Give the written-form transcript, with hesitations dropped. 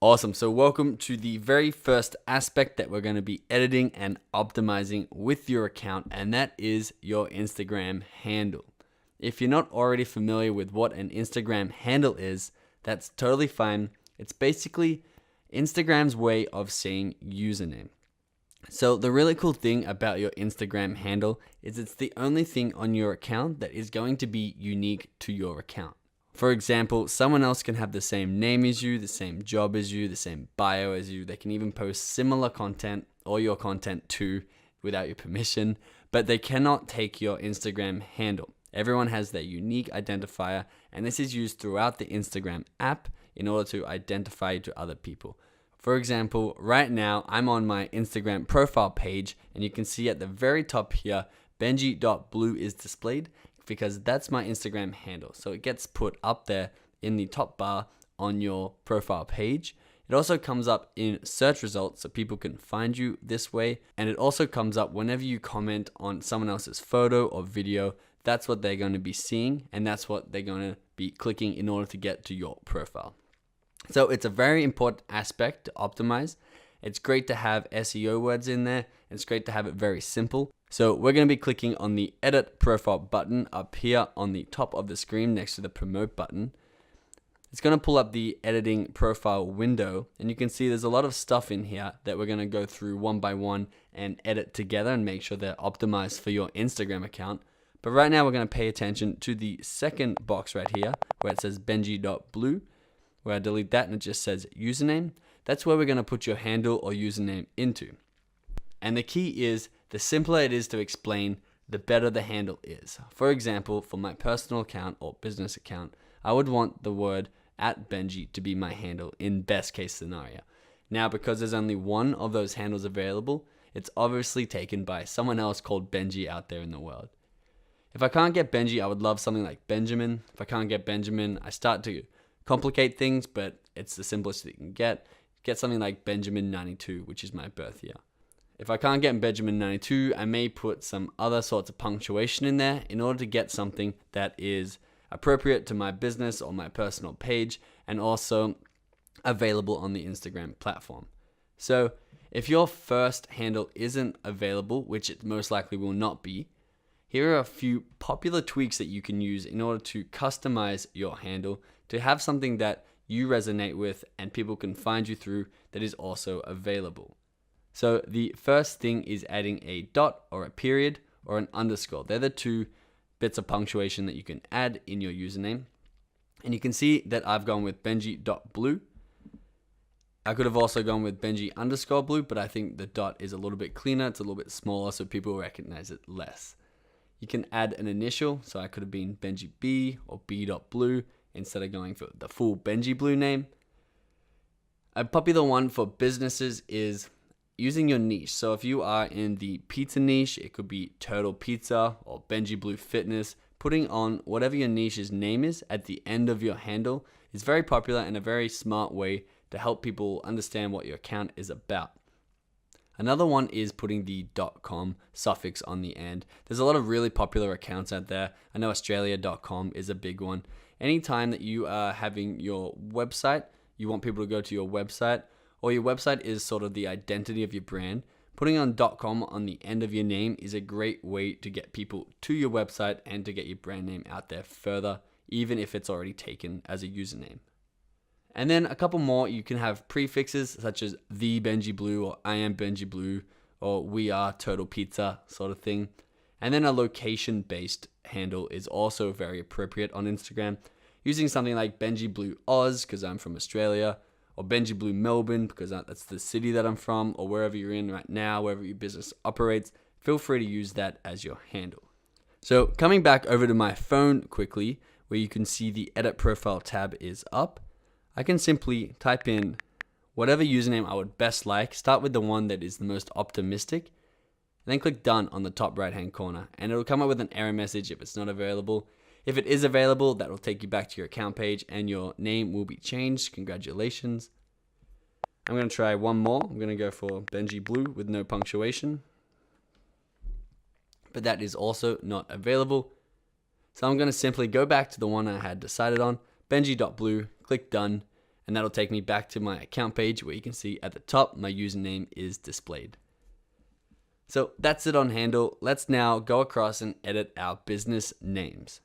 Awesome. So welcome to the very first aspect that we're going to be editing and optimizing with your account, and that is your Instagram handle. If you're not already familiar with what an Instagram handle is, that's totally fine. It's basically Instagram's way of saying username. So the really cool thing about your Instagram handle is it's the only thing on your account that is going to be unique to your account. For example, someone else can have the same name as you, the same job as you, the same bio as you. They can even post similar content or your content too without your permission, but they cannot take your Instagram handle. Everyone has their unique identifier, and this is used throughout the Instagram app in order to identify you to other people. For example, right now I'm on my Instagram profile page, and you can see at the very top here, benji.blue is displayed because that's my Instagram handle. So it gets put up there in the top bar on your profile page. It also comes up in search results so people can find you this way. And it also comes up whenever you comment on someone else's photo or video. That's what they're going to be seeing, and that's what they're going to be clicking in order to get to your profile. So it's a very important aspect to optimize. It's great to have SEO words in there. It's great to have it very simple. So we're going to be clicking on the edit profile button up here on the top of the screen next to the promote button. It's going to pull up the editing profile window, and you can see there's a lot of stuff in here that we're going to go through one by one and edit together and make sure they're optimized for your Instagram account. But right now we're going to pay attention to the second box right here where it says benji.blue, where I delete that and it just says username. That's where we're going to put your handle or username into. And the key is, the simpler it is to explain, the better the handle is. For example, for my personal account or business account, I would want the word @Benji to be my handle in best case scenario. Now, because there's only one of those handles available, it's obviously taken by someone else called Benji out there in the world. If I can't get Benji, I would love something like Benjamin. If I can't get Benjamin, I start to complicate things, but it's the simplest you can get. Get something like Benjamin92, which is my birth year. If I can't get Benjamin92, I may put some other sorts of punctuation in there in order to get something that is appropriate to my business or my personal page and also available on the Instagram platform. So if your first handle isn't available, which it most likely will not be, here are a few popular tweaks that you can use in order to customize your handle to have something that you resonate with and people can find you through that is also available. So the first thing is adding a dot or a period or an underscore. They're the two bits of punctuation that you can add in your username. And you can see that I've gone with benji.blue. I could have also gone with benji_blue, but I think the dot is a little bit cleaner. It's a little bit smaller so people recognize it less. You can add an initial, so I could have been Benji B or B.blue instead of going for the full Benji Blue name. A popular one for businesses is using your niche. So if you are in the pizza niche, it could be Turtle Pizza or Benji Blue Fitness. Putting on whatever your niche's name is at the end of your handle is very popular and a very smart way to help people understand what your account is about. Another one is putting the .com suffix on the end. There's a lot of really popular accounts out there. I know Australia.com is a big one. Anytime that you are having your website, you want people to go to your website, or your website is sort of the identity of your brand, putting on .com on the end of your name is a great way to get people to your website and to get your brand name out there further, even if it's already taken as a username. And then a couple more, you can have prefixes such as the Benji Blue or I am Benji Blue or we are Turtle Pizza sort of thing. And then a location-based handle is also very appropriate on Instagram, using something like Benji Blue Oz because I'm from Australia, or Benji Blue Melbourne because that's the city that I'm from, or wherever you're in right now, wherever your business operates. Feel free to use that as your handle. So coming back over to my phone quickly, where you can see the edit profile tab is up, I can simply type in whatever username I would best like, start with the one that is the most optimistic, and then click done on the top right hand corner, and it'll come up with an error message if it's not available. If it is available, that will take you back to your account page and your name will be changed. Congratulations. I'm going to try one more. I'm going to go for Benji Blue with no punctuation, but that is also not available. So I'm going to simply go back to the one I had decided on, Benji.blue, click done, and that'll take me back to my account page where you can see at the top my username is displayed. So that's it on Handle. Let's now go across and edit our business names.